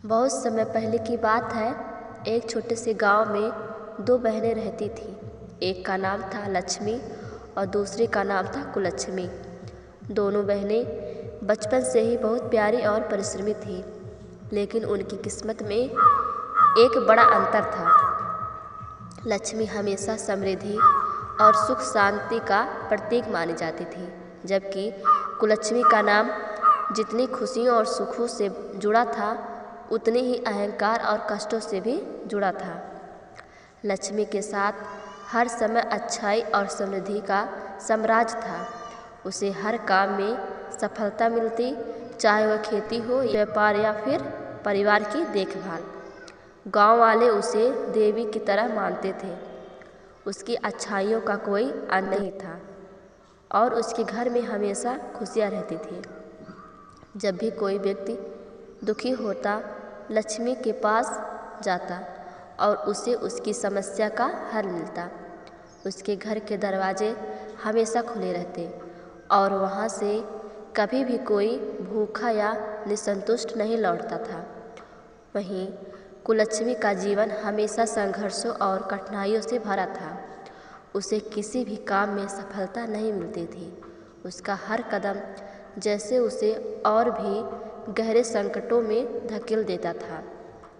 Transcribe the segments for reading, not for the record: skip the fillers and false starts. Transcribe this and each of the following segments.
बहुत समय पहले की बात है। एक छोटे से गांव में दो बहनें रहती थीं। एक का नाम था लक्ष्मी और दूसरी का नाम था कुलक्ष्मी। दोनों बहनें बचपन से ही बहुत प्यारी और परिश्रमी थीं, लेकिन उनकी किस्मत में एक बड़ा अंतर था। लक्ष्मी हमेशा समृद्धि और सुख शांति का प्रतीक मानी जाती थी, जबकि कुलक्ष्मी का नाम जितनी खुशियों और सुखों से जुड़ा था, उतने ही अहंकार और कष्टों से भी जुड़ा था। लक्ष्मी के साथ हर समय अच्छाई और समृद्धि का साम्राज्य था। उसे हर काम में सफलता मिलती, चाहे वह खेती हो, व्यापार या फिर परिवार की देखभाल। गांव वाले उसे देवी की तरह मानते थे। उसकी अच्छाइयों का कोई अंत नहीं था और उसके घर में हमेशा खुशियां रहती थी। जब भी कोई व्यक्ति दुखी होता, लक्ष्मी के पास जाता और उसे उसकी समस्या का हल मिलता। उसके घर के दरवाजे हमेशा खुले रहते और वहाँ से कभी भी कोई भूखा या निसंतुष्ट नहीं लौटता था। वहीं कुलक्ष्मी का जीवन हमेशा संघर्षों और कठिनाइयों से भरा था। उसे किसी भी काम में सफलता नहीं मिलती थी। उसका हर कदम जैसे उसे और भी गहरे संकटों में धकेल देता था।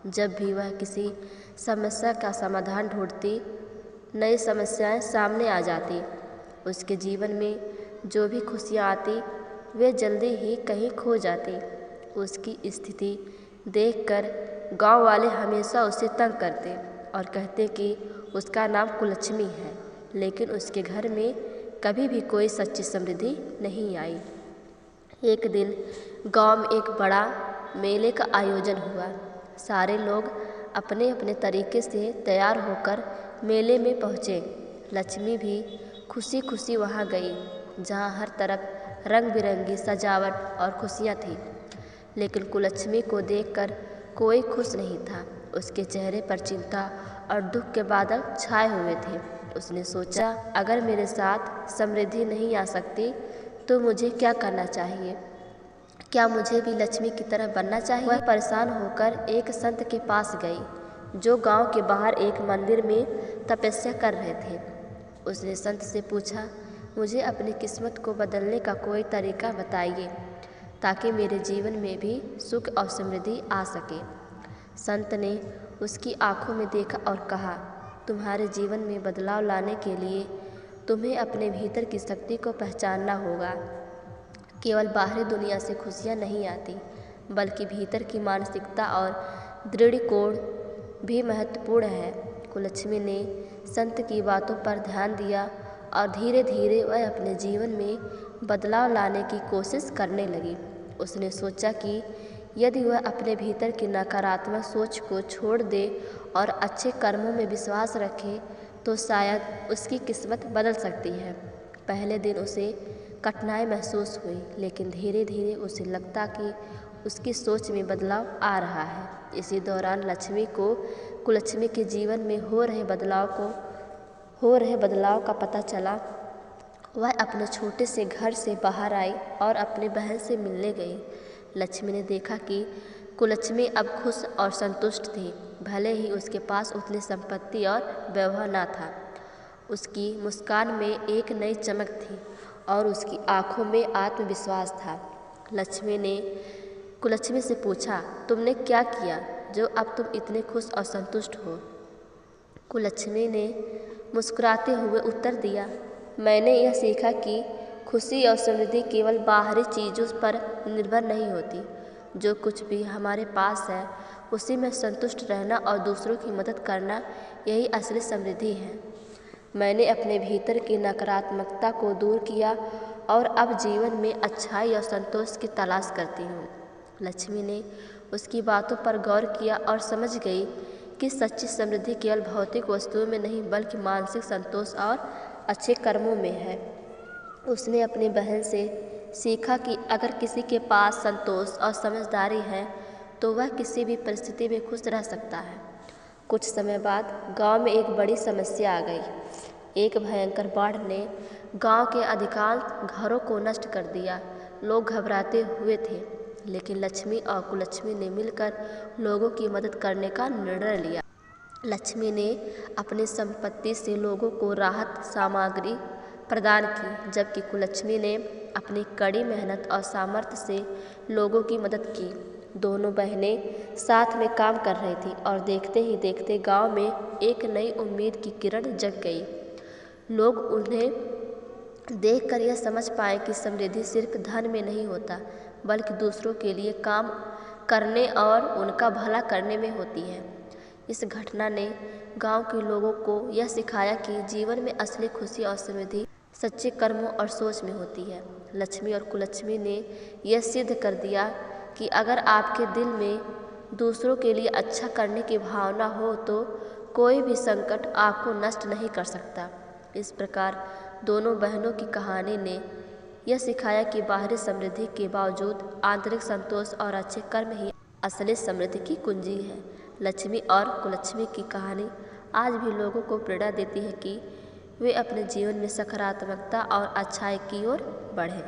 जब भी वह किसी समस्या का समाधान ढूंढती, नई समस्याएं सामने आ जाती। उसके जीवन में जो भी खुशियां आती, वे जल्दी ही कहीं खो जाती। उसकी स्थिति देखकर गांव वाले हमेशा उसे तंग करते और कहते कि उसका नाम कुलक्ष्मी है, लेकिन उसके घर में कभी भी कोई सच्ची समृद्धि नहीं आई। एक दिन गांव में एक बड़ा मेले का आयोजन हुआ। सारे लोग अपने अपने तरीके से तैयार होकर मेले में पहुँचे। लक्ष्मी भी खुशी खुशी वहाँ गई, जहाँ हर तरफ रंग बिरंगी सजावट और खुशियाँ थीं। लेकिन कुलक्ष्मी को देखकर कोई खुश नहीं था। उसके चेहरे पर चिंता और दुख के बादल छाए हुए थे। उसने सोचा, अगर मेरे साथ समृद्धि नहीं आ सकती तो मुझे क्या करना चाहिए? क्या मुझे भी लक्ष्मी की तरह बनना चाहिए? वह परेशान होकर एक संत के पास गई, जो गांव के बाहर एक मंदिर में तपस्या कर रहे थे। उसने संत से पूछा, मुझे अपनी किस्मत को बदलने का कोई तरीका बताइए, ताकि मेरे जीवन में भी सुख और समृद्धि आ सके। संत ने उसकी आंखों में देखा और कहा, तुम्हारे जीवन में बदलाव लाने के लिए तुम्हें अपने भीतर की शक्ति को पहचानना होगा। केवल बाहरी दुनिया से खुशियाँ नहीं आती, बल्कि भीतर की मानसिकता और दृढ़ भी महत्वपूर्ण है। कुलक्ष्मी ने संत की बातों पर ध्यान दिया और धीरे धीरे वह अपने जीवन में बदलाव लाने की कोशिश करने लगी। उसने सोचा कि यदि वह अपने भीतर की नकारात्मक सोच को छोड़ दे और अच्छे कर्मों में विश्वास रखे, तो शायद उसकी किस्मत बदल सकती है। पहले दिन उसे कठिनाई महसूस हुई, लेकिन धीरे धीरे उसे लगता कि उसकी सोच में बदलाव आ रहा है। इसी दौरान लक्ष्मी को कुलक्ष्मी के जीवन में हो रहे बदलाव का पता चला। वह अपने छोटे से घर से बाहर आई और अपनी बहन से मिलने गई। लक्ष्मी ने देखा कि कुलक्ष्मी अब खुश और संतुष्ट थी, भले ही उसके पास उतनी संपत्ति और वैभव न था। उसकी मुस्कान में एक नई चमक थी और उसकी आंखों में आत्मविश्वास था। लक्ष्मी ने कुलक्ष्मी से पूछा, तुमने क्या किया जो अब तुम इतने खुश और संतुष्ट हो? कुलक्ष्मी ने मुस्कुराते हुए उत्तर दिया, मैंने यह सीखा कि खुशी और समृद्धि केवल बाहरी चीज़ों पर निर्भर नहीं होती। जो कुछ भी हमारे पास है, उसी में संतुष्ट रहना और दूसरों की मदद करना, यही असली समृद्धि है। मैंने अपने भीतर की नकारात्मकता को दूर किया और अब जीवन में अच्छाई और संतोष की तलाश करती हूँ। लक्ष्मी ने उसकी बातों पर गौर किया और समझ गई कि सच्ची समृद्धि केवल भौतिक वस्तुओं में नहीं, बल्कि मानसिक संतोष और अच्छे कर्मों में है। उसने अपनी बहन से सीखा कि अगर किसी के पास संतोष और समझदारी है, तो वह किसी भी परिस्थिति में खुश रह सकता है। कुछ समय बाद गांव में एक बड़ी समस्या आ गई। एक भयंकर बाढ़ ने गांव के अधिकांश घरों को नष्ट कर दिया। लोग घबराते हुए थे, लेकिन लक्ष्मी और कुलक्ष्मी ने मिलकर लोगों की मदद करने का निर्णय लिया। लक्ष्मी ने अपनी संपत्ति से लोगों को राहत सामग्री प्रदान की, जबकि कुलक्ष्मी ने अपनी कड़ी मेहनत और सामर्थ्य से लोगों की मदद की। दोनों बहनें साथ में काम कर रही थीं और देखते ही देखते गांव में एक नई उम्मीद की किरण जग गई। लोग उन्हें देखकर यह समझ पाए कि समृद्धि सिर्फ धन में नहीं होता, बल्कि दूसरों के लिए काम करने और उनका भला करने में होती है। इस घटना ने गांव के लोगों को यह सिखाया कि जीवन में असली खुशी और समृद्धि सच्चे कर्मों और सोच में होती है। लक्ष्मी और कुलक्ष्मी ने यह सिद्ध कर दिया कि अगर आपके दिल में दूसरों के लिए अच्छा करने की भावना हो तो कोई भी संकट आपको नष्ट नहीं कर सकता। इस प्रकार दोनों बहनों की कहानी ने यह सिखाया कि बाहरी समृद्धि के बावजूद आंतरिक संतोष और अच्छे कर्म ही असली समृद्धि की कुंजी है। लक्ष्मी और कुलक्ष्मी की कहानी आज भी लोगों को प्रेरणा देती है कि वे अपने जीवन में सकारात्मकता और अच्छाई की ओर बढ़ें।